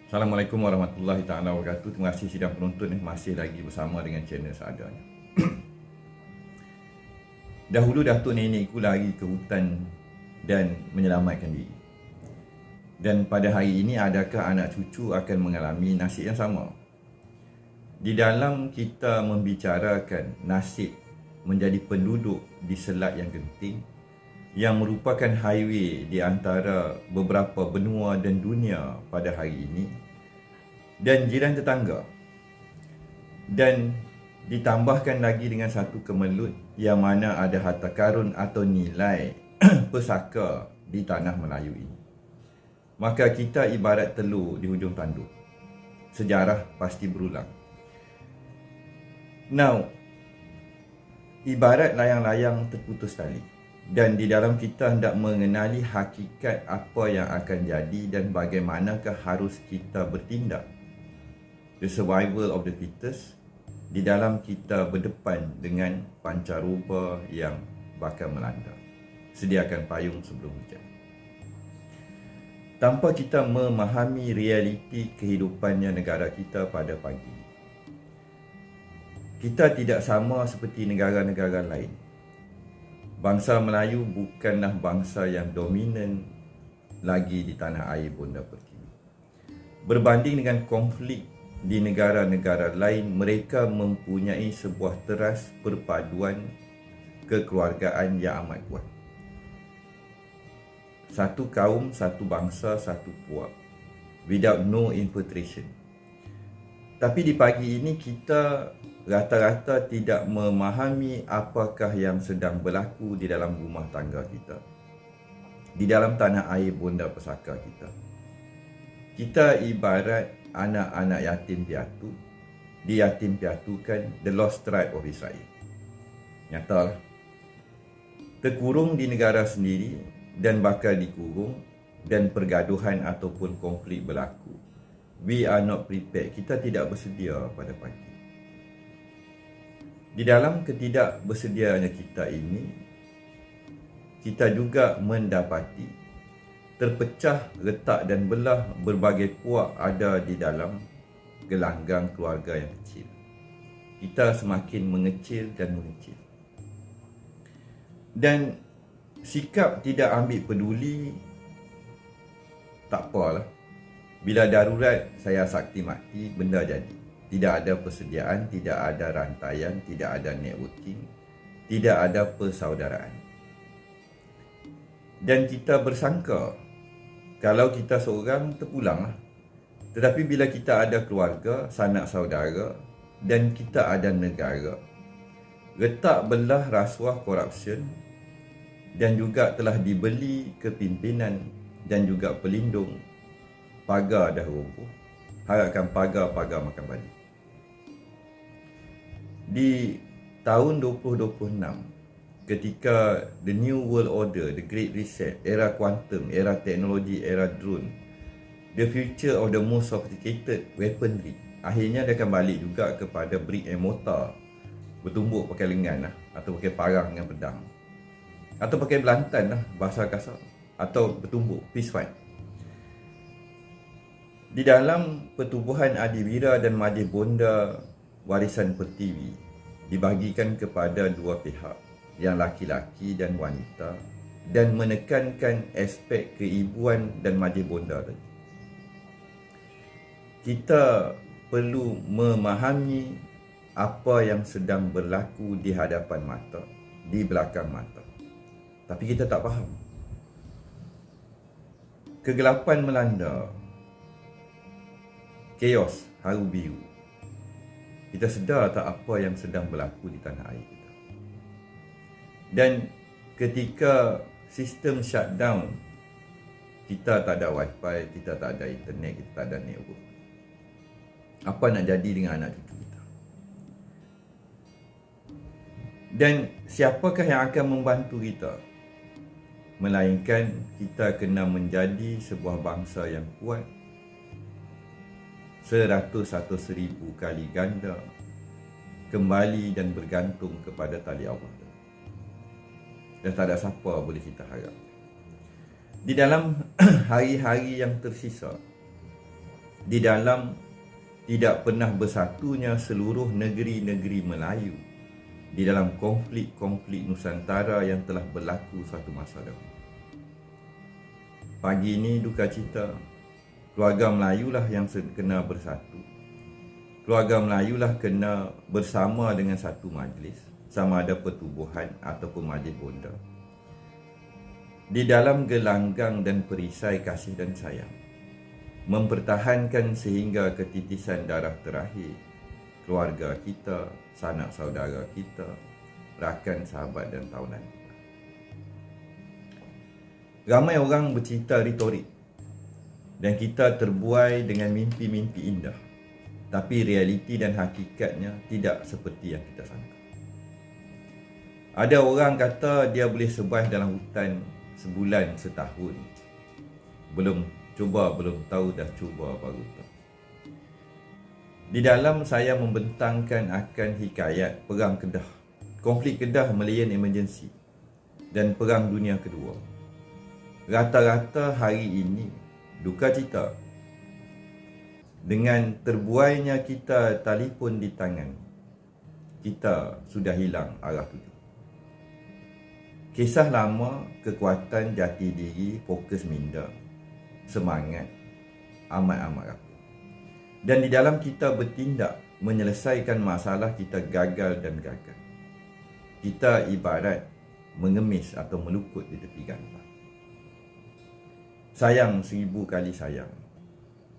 Assalamualaikum warahmatullahi taala wabarakatuh. Terima kasih sidang penonton masih lagi bersama dengan channel seadanya. Dahulu datuk nenekku lari ke hutan dan menyelamatkan diri. Dan pada hari ini adakah anak cucu akan mengalami nasib yang sama? Di dalam kita membicarakan nasib menjadi penduduk di Selat yang Genting yang merupakan highway di antara beberapa benua dan dunia pada hari ini dan jiran tetangga, dan ditambahkan lagi dengan satu kemelut yang mana ada harta karun atau nilai pesaka di tanah Melayu ini, maka kita ibarat telur di hujung tanduk. Sejarah pasti berulang. Now, ibarat layang-layang terputus tali, dan di dalam kita hendak mengenali hakikat apa yang akan jadi dan bagaimanakah harus kita bertindak. The survival of the fittest, di dalam kita berdepan dengan pancaroba yang bakal melanda. Sediakan payung sebelum hujan. Tanpa kita memahami realiti kehidupannya negara kita pada pagi ini, kita tidak sama seperti negara-negara lain. Bangsa Melayu bukanlah bangsa yang dominan lagi di tanah air Bonda Pertiwi. Berbanding dengan konflik di negara-negara lain, mereka mempunyai sebuah teras perpaduan kekeluargaan yang amat kuat. Satu kaum, satu bangsa, satu puak, without no infiltration. Tapi di pagi ini kita rata-rata tidak memahami apakah yang sedang berlaku di dalam rumah tangga kita, di dalam tanah air Bonda Pesaka kita. Kita ibarat anak-anak yatim piatu, diyatim piatukan, the lost tribe of Israel. Nyatalah, terkurung di negara sendiri dan bakal dikurung, dan pergaduhan ataupun konflik berlaku. We are not prepared. Kita tidak bersedia pada pagi. Di dalam ketidakbersediaannya kita ini, kita juga mendapati terpecah, retak dan belah berbagai puak ada di dalam gelanggang keluarga yang kecil. Kita semakin mengecil dan mengecil. Dan sikap tidak ambil peduli, tak apalah. Bila darurat, saya sakti mati, benda jadi. Tidak ada persediaan, tidak ada rantaian, tidak ada networking, tidak ada persaudaraan. Dan kita bersangka, kalau kita seorang terpulanglah. Tetapi bila kita ada keluarga, sanak saudara, dan kita ada negara, retak belah rasuah corruption, dan juga telah dibeli kepimpinan dan juga pelindung, pagar dah roboh, harapkan pagar-pagar makan balik. Di tahun 2026, ketika the new world order, the great reset, era quantum, era teknologi, era drone, the future of the most sophisticated weaponry, akhirnya dia akan balik juga kepada brick and mortar, bertumbuk pakai lengan lah, atau pakai parang dengan pedang, atau pakai belantan lah, bahasa kasar, atau bertumbuk, fist fight. Di dalam pertubuhan Adiwira dan Madih Bonda Warisan Pertiwi dibahagikan kepada dua pihak, yang laki-laki dan wanita, dan menekankan aspek keibuan dan Madih Bonda tadi. Kita perlu memahami apa yang sedang berlaku di hadapan mata, di belakang mata. Tapi kita tak faham. Kegelapan melanda, chaos, haru biru. Kita sedar tak apa yang sedang berlaku di tanah air kita. Dan ketika sistem shutdown, kita tak ada wifi, kita tak ada internet, kita tak ada network. Apa nak jadi dengan anak cucu kita? Dan siapakah yang akan membantu kita? Melainkan kita kena menjadi sebuah bangsa yang kuat, 100 atau 1000 kali ganda, kembali dan bergantung kepada tali Allah. Dan tak ada siapa boleh kita harap. Di dalam hari-hari yang tersisa, di dalam tidak pernah bersatunya seluruh negeri-negeri Melayu di dalam konflik-konflik Nusantara yang telah berlaku suatu masa dahulu. Pagi ini duka cita, keluarga Melayulah yang kena bersatu. Keluarga Melayulah kena bersama dengan satu majlis, sama ada pertubuhan ataupun majlis bonda, di dalam gelanggang dan perisai kasih dan sayang, mempertahankan sehingga ketitisan darah terakhir keluarga kita, sanak saudara kita, rakan, sahabat dan tahunan kita. Ramai orang bercerita retorik dan kita terbuai dengan mimpi-mimpi indah, tapi realiti dan hakikatnya tidak seperti yang kita sangka. Ada orang kata dia boleh survive dalam hutan sebulan, setahun. Belum cuba, belum tahu, dah cuba baru tahu. Di dalam saya membentangkan akan hikayat Perang Kedah, konflik Kedah Malayan Emergency dan Perang Dunia Kedua. Rata-rata hari ini duka cita dengan terbuainya kita telefon di tangan. Kita sudah hilang arah tuju. Kisah lama, kekuatan, jati diri, fokus minda, semangat amat-amat rapuh. Dan di dalam kita bertindak menyelesaikan masalah, kita gagal dan gagal. Kita ibarat mengemis atau meluput di tepi gantar. Sayang 1000 kali sayang.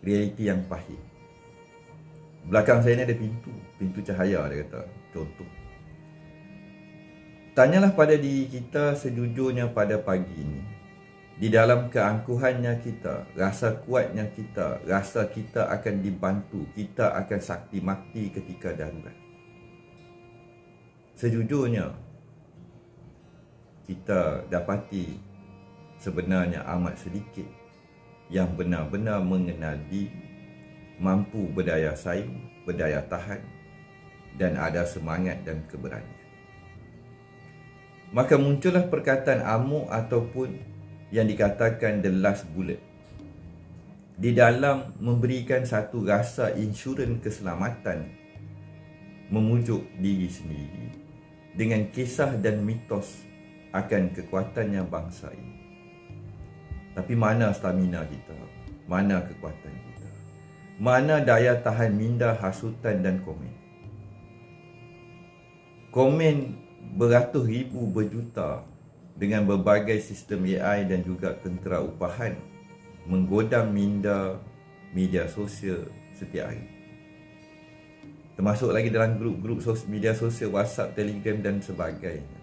Realiti yang pahit. Belakang saya ni ada pintu cahaya, dia kata, contoh. Tanyalah pada diri kita sejujurnya pada pagi ini. Di dalam keangkuhannya kita, rasa kuatnya kita, rasa kita akan dibantu, kita akan sakti makti ketika darurat. Sejujurnya, kita dapati sebenarnya amat sedikit yang benar-benar mengenal diri, mampu berdaya saing, berdaya tahan, dan ada semangat dan keberanian. Maka muncullah perkataan amuk ataupun yang dikatakan the last bullet. Di dalam memberikan satu rasa insurans keselamatan, memujuk diri sendiri dengan kisah dan mitos akan kekuatannya bangsa ini. Tapi mana stamina kita? Mana kekuatan kita? Mana daya tahan minda, hasutan dan komen? Komen beratus ribu, berjuta dengan berbagai sistem AI dan juga tentera upahan menggodam minda media sosial setiap hari. Termasuk lagi dalam grup-grup media sosial, WhatsApp, Telegram dan sebagainya.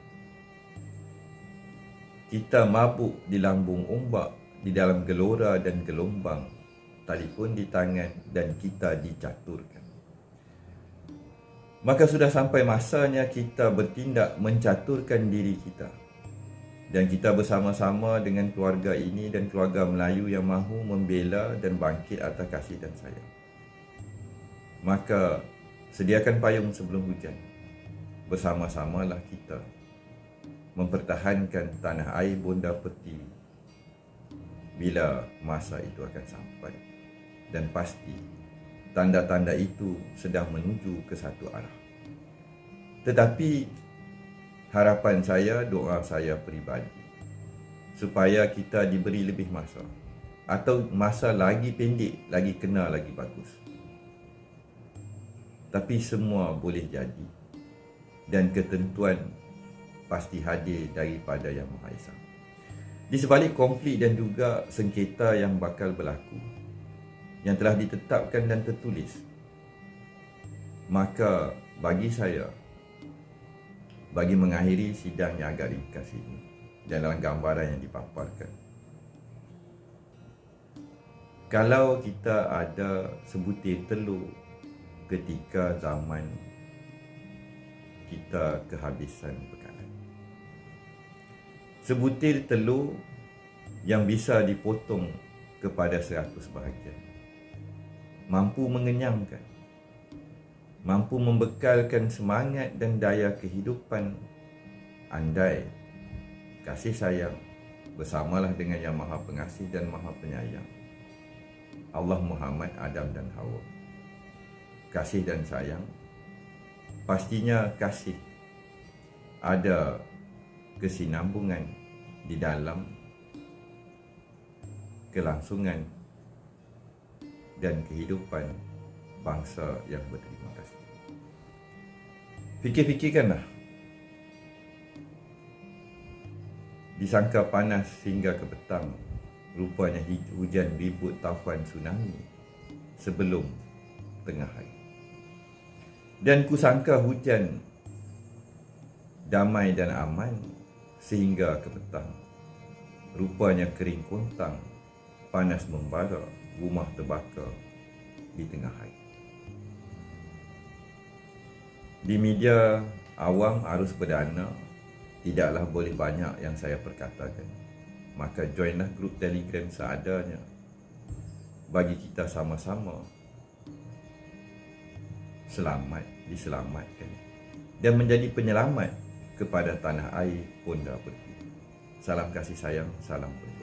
Kita mabuk di lambung ombak, di dalam gelora dan gelombang, telefon di tangan dan kita dicaturkan. Maka sudah sampai masanya kita bertindak mencaturkan diri kita. Dan kita bersama-sama dengan keluarga ini dan keluarga Melayu yang mahu membela dan bangkit atas kasih dan sayang. Maka sediakan payung sebelum hujan. Bersama-samalah kita mempertahankan tanah air Bonda Peti bila masa itu akan sampai. Dan pasti tanda-tanda itu sedang menuju ke satu arah. Tetapi harapan saya, doa saya peribadi, supaya kita diberi lebih masa, atau masa lagi pendek, lagi kena lagi bagus. Tapi semua boleh jadi, dan ketentuan pasti hadir daripada Yang Maha Esa. Di sebalik konflik dan juga sengketa yang bakal berlaku, yang telah ditetapkan dan tertulis, maka bagi saya, bagi mengakhiri sidang yang agak ringkas ini dalam gambaran yang dipaparkan, kalau kita ada sebutir telur ketika zaman kita kehabisan bekalan, sebutir telur yang bisa dipotong kepada 100 bahagian, mampu mengenyangkan, mampu membekalkan semangat dan daya kehidupan, andai kasih sayang bersamalah dengan Yang Maha Pengasih dan Maha Penyayang Allah, Muhammad, Adam dan Hawa. Kasih dan sayang, pastinya kasih ada kesinambungan di dalam kelangsungan dan kehidupan bangsa yang berterima kasih. Fikir-fikirkanlah. Disangka panas hingga ke petang, rupanya hujan ribut taufan tsunami sebelum tengah hari. Dan kusangka hujan damai dan aman sehingga ke petang, rupanya kering kontang, panas membara, rumah terbakar di tengah hari. Di media awam arus perdana, tidaklah boleh banyak yang saya perkatakan. Maka joinlah grup Telegram seadanya bagi kita sama-sama diselamatkan dan menjadi penyelamat kepada tanah air Ponda Peti. Salam kasih sayang, salam perjuangan.